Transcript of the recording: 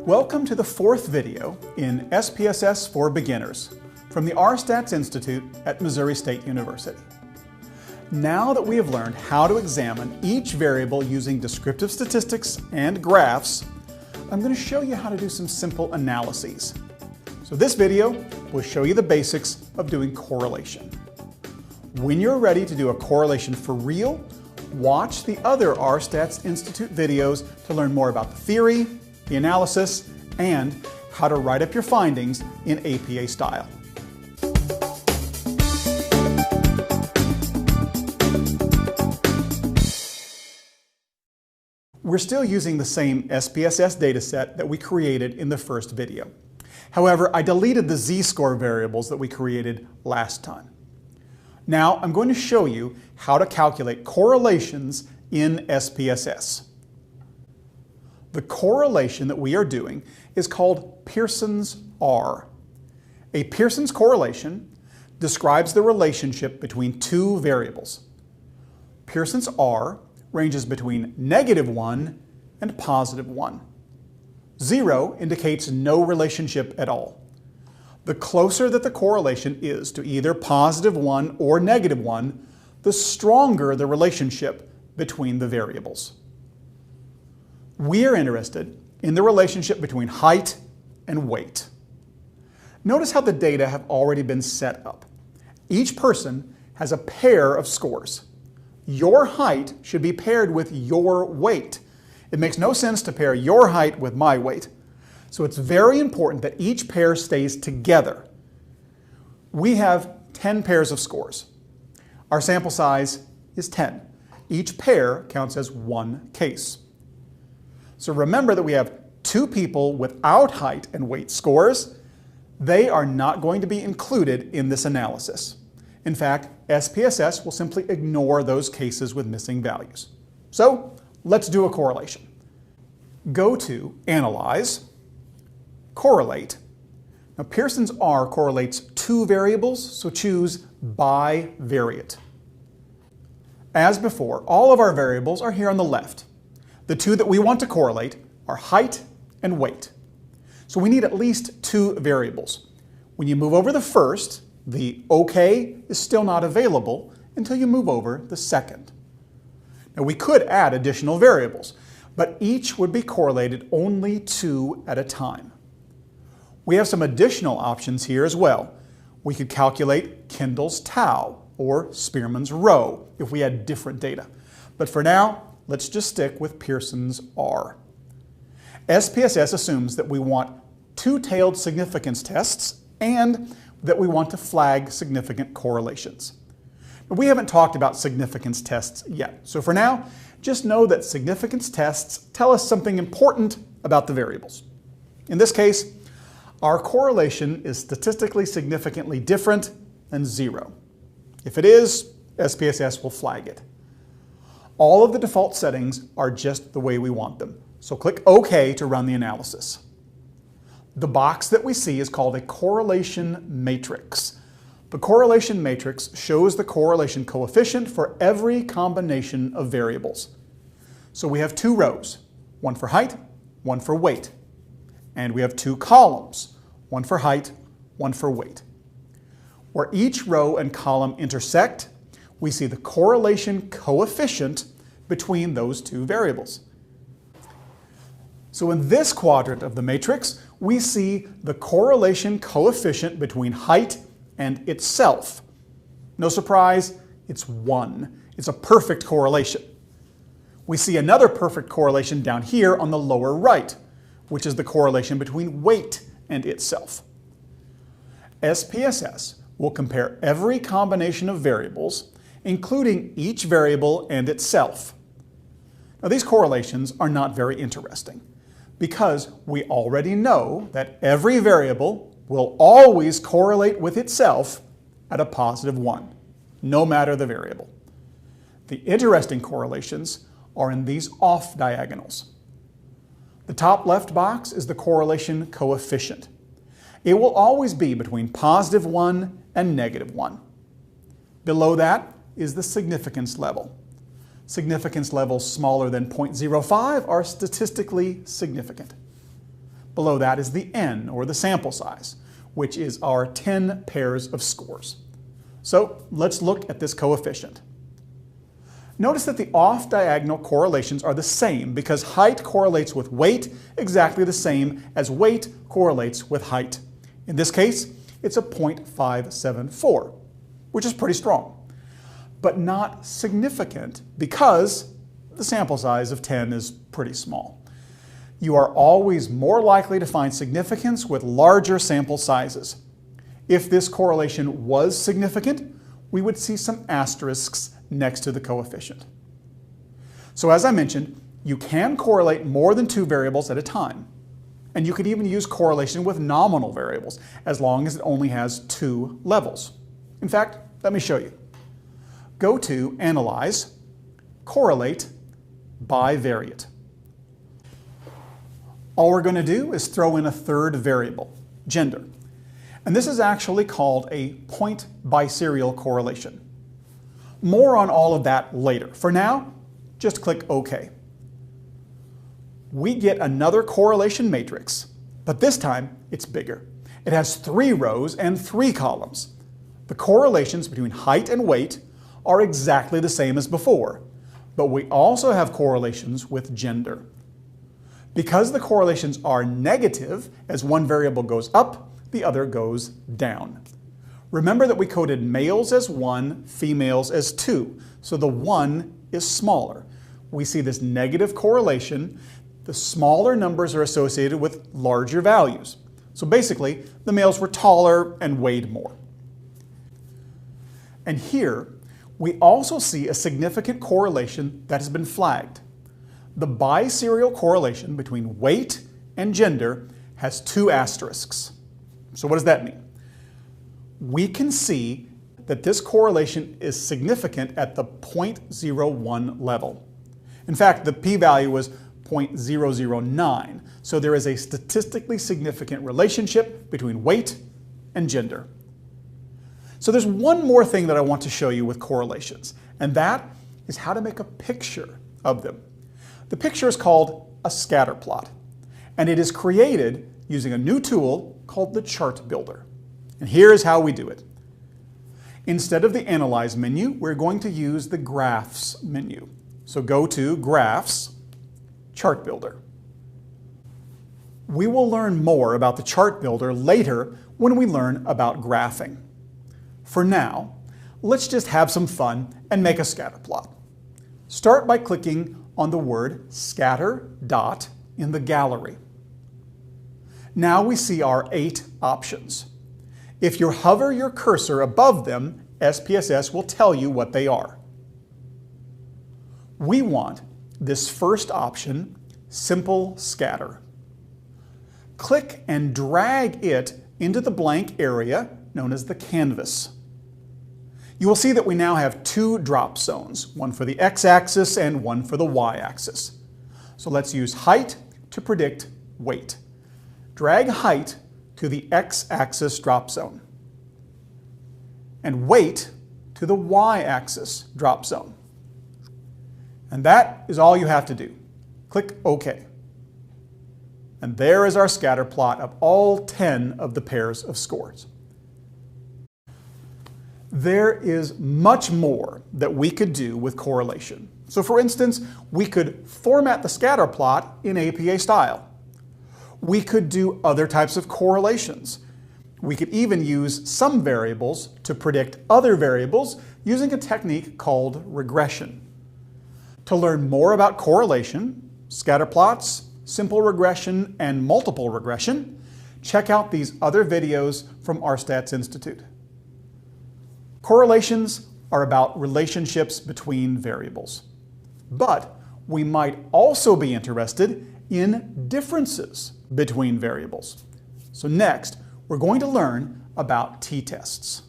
Welcome to the fourth video in SPSS for Beginners from the RStats Institute at Missouri State University. Now that we have learned how to examine each variable using descriptive statistics and graphs, I'm going to show you how to do some simple analyses. So this video will show you the basics of doing correlation. When you're ready to do a correlation for real, watch the other RStats Institute videos to learn more about the theory, the analysis, and how to write up your findings in APA style. We're still using the same SPSS dataset that we created in the first video. However, I deleted the z-score variables that we created last time. Now I'm going to show you how to calculate correlations in SPSS. The correlation that we are doing is called Pearson's R. A Pearson's correlation describes the relationship between two variables. Pearson's R ranges between -1 and +1. 0 indicates no relationship at all. The closer that the correlation is to either +1 or -1, the stronger the relationship between the variables. We are interested in the relationship between height and weight. Notice how the data have already been set up. Each person has a pair of scores. Your height should be paired with your weight. It makes no sense to pair your height with my weight. So it's very important that each pair stays together. We have 10 pairs of scores. Our sample size is 10. Each pair counts as one case. So remember that we have two people without height and weight scores. They are not going to be included in this analysis. In fact, SPSS will simply ignore those cases with missing values. So let's do a correlation. Go to Analyze, Correlate. Now Pearson's R correlates two variables, so choose Bivariate. As before, all of our variables are here on the left. The two that we want to correlate are height and weight. So we need at least two variables. When you move over the first, the OK is still not available until you move over the second. Now we could add additional variables, but each would be correlated only two at a time. We have some additional options here as well. We could calculate Kendall's tau or Spearman's rho if we had different data. But for now, let's just stick with Pearson's R. SPSS assumes that we want two-tailed significance tests and that we want to flag significant correlations. But we haven't talked about significance tests yet, so for now, just know that significance tests tell us something important about the variables. In this case, our correlation is statistically significantly different than 0. If it is, SPSS will flag it. All of the default settings are just the way we want them, so click OK to run the analysis. The box that we see is called a correlation matrix. The correlation matrix shows the correlation coefficient for every combination of variables. So we have two rows, one for height, one for weight. And we have two columns, one for height, one for weight. Where each row and column intersect, we see the correlation coefficient between those two variables. So in this quadrant of the matrix, we see the correlation coefficient between height and itself. No surprise, it's 1. It's a perfect correlation. We see another perfect correlation down here on the lower right, which is the correlation between weight and itself. SPSS will compare every combination of variables, including each variable and itself. Now these correlations are not very interesting because we already know that every variable will always correlate with itself at a +1, no matter the variable. The interesting correlations are in these off diagonals. The top left box is the correlation coefficient. It will always be between +1 and -1. Below that is the significance level. Significance levels smaller than 0.05 are statistically significant. Below that is the n, or the sample size, which is our 10 pairs of scores. So let's look at this coefficient. Notice that the off-diagonal correlations are the same because height correlates with weight exactly the same as weight correlates with height. In this case, it's a 0.574, which is pretty strong, but not significant because the sample size of 10 is pretty small. You are always more likely to find significance with larger sample sizes. If this correlation was significant, we would see some asterisks next to the coefficient. So as I mentioned, you can correlate more than two variables at a time. And you could even use correlation with nominal variables, as long as it only has two levels. In fact, let me show you. Go to Analyze, Correlate, Bivariate. All we're going to do is throw in a third variable, gender. And this is actually called a point biserial correlation. More on all of that later. For now, just click OK. We get another correlation matrix, but this time it's bigger. It has 3 rows and 3 columns. The correlations between height and weight are exactly the same as before, but we also have correlations with gender. Because the correlations are negative, as one variable goes up, the other goes down. Remember that we coded males as 1, females as 2, so the 1 is smaller. We see this negative correlation. The smaller numbers are associated with larger values. So basically, the males were taller and weighed more. And here, we also see a significant correlation that has been flagged. The biserial correlation between weight and gender has 2 asterisks. So what does that mean? We can see that this correlation is significant at the 0.01 level. In fact, the p-value was 0.009, so there is a statistically significant relationship between weight and gender. So there's one more thing that I want to show you with correlations, and that is how to make a picture of them. The picture is called a scatter plot, and it is created using a new tool called the Chart Builder. And here's how we do it. Instead of the Analyze menu, we're going to use the Graphs menu. So go to Graphs, Chart Builder. We will learn more about the Chart Builder later when we learn about graphing. For now, let's just have some fun and make a scatter plot. Start by clicking on the word Scatter Dot in the gallery. Now we see our 8 options. If you hover your cursor above them, SPSS will tell you what they are. We want this first option, Simple Scatter. Click and drag it into the blank area known as the canvas. You will see that we now have 2 drop zones, one for the x-axis and one for the y-axis. So let's use height to predict weight. Drag height to the x-axis drop zone and weight to the y-axis drop zone. And that is all you have to do. Click OK. And there is our scatter plot of all 10 of the pairs of scores. There is much more that we could do with correlation. So for instance, we could format the scatter plot in APA style. We could do other types of correlations. We could even use some variables to predict other variables using a technique called regression. To learn more about correlation, scatter plots, simple regression, and multiple regression, check out these other videos from RStats Institute. Correlations are about relationships between variables. But we might also be interested in differences between variables. So next, we're going to learn about t-tests.